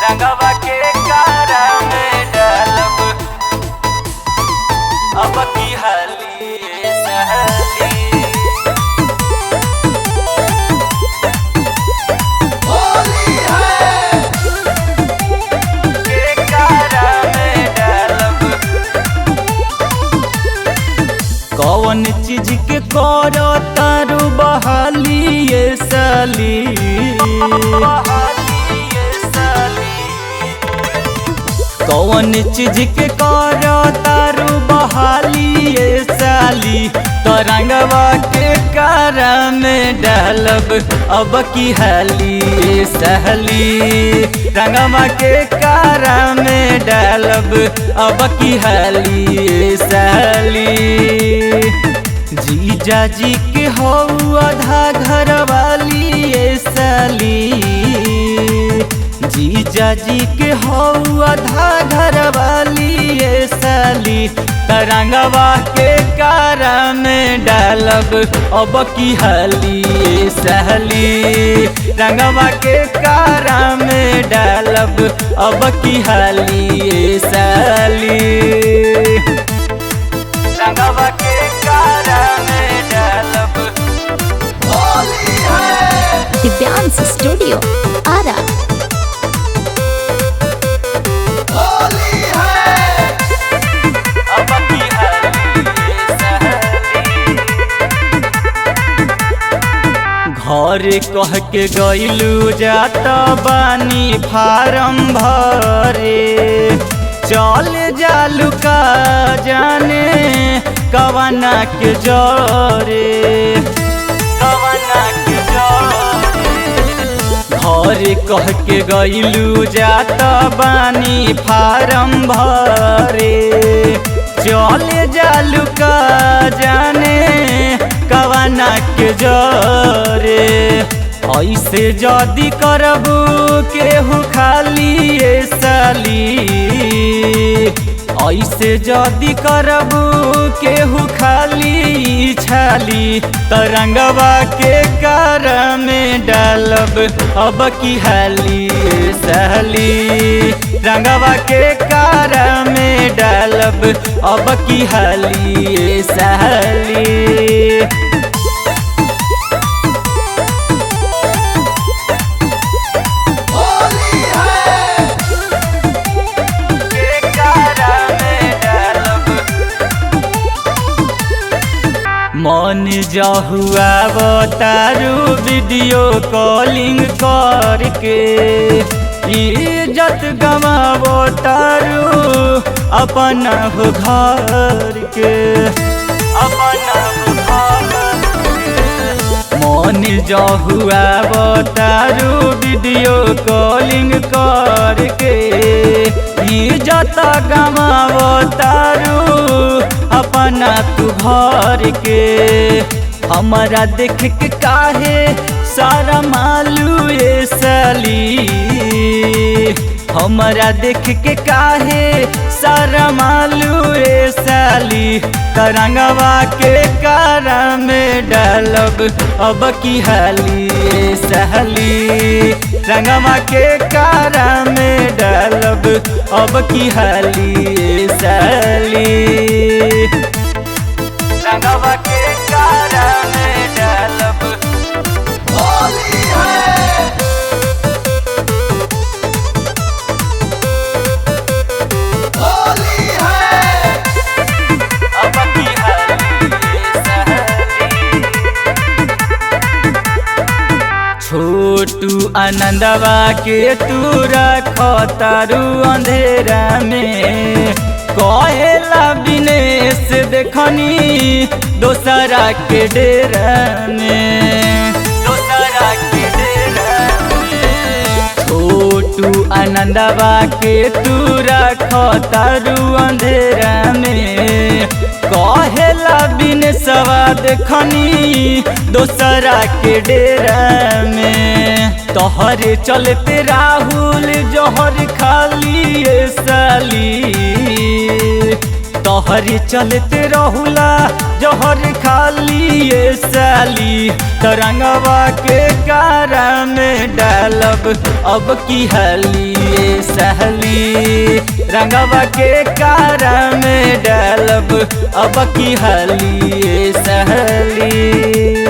रंगवा के कारा में डालब अब की हाली सहली होली है के कारा में डालब कौन चीज के करो तारू बहाली ये साली कौन चीज के करो तारू बहाली ये साली तो रंगवा के कारा में डालब अब की हाली ये सहली रंगवा के कारा में डालब अब की हाली ये सहली जीजा जी के हो आधा घर वाली ये साली जीजा जी के हो आधा घर वाली ये साली तरंगवा के कारा में डालब अब की हाली ये सहली रंगवा के कारा में डालब अब की हाली ये सहली रंगवा के कारा में डालब होली है दिव्यांश स्टूडियो आरा। होली है अब की हाली सहली घर कह के गइलू जाता बानी फारम भरे चल जालू का जाने कवना के जरे कवना के जरे घर कह के गइलू जाता बानी फारम भरे चल जालू का जाने कवना के जरे ऐसे जदी करबू केहू खाली ये साली ऐसे जदी करबू केहू खाली छाली तरंगवा के कारा में डालब अब की हाली ये सहली रंगवा के कारा में डालब अब की हाली ये सहली होली है के कारा में डालब मन जहुआ बतारू वीडियो कॉलिंग करके इज्जत गवावो तारू अपना हो घर के अपना हो घर के मन जहुआ बतारू वीडियो कॉलिंग करके इज्जत गवावो तारू अपना तू घर के हमारा देख के काहे सारा मालू ये साली हमारा देख के काहे सारा मालू ये साली तरंगवा के कारा में डालब अब की हाली ये सहली रंगवा के कारा में डालब अब की हाली ये सहली रंगवा के कारा में डालब होली है होली है अब की हाली सहली छोटू आनंदवा के तू रख तारू अंधेरा में कहेला विनेश देखनी दोसरा के डेरा में दोसरा के डेरा में छोटू आनंदवा के तू रख तारू अंधेरा में कहेला विनेशवा देखनी दोसरा के डेरा में तोहरे चलते राहुल जहर खाली ये साली नहरी चलते रहुला जहर खाली ये साली तरंगवा के कारा में डालब अब की हाली ये सहली रंगवा के कारा में डालब अब की हाली ये सहली।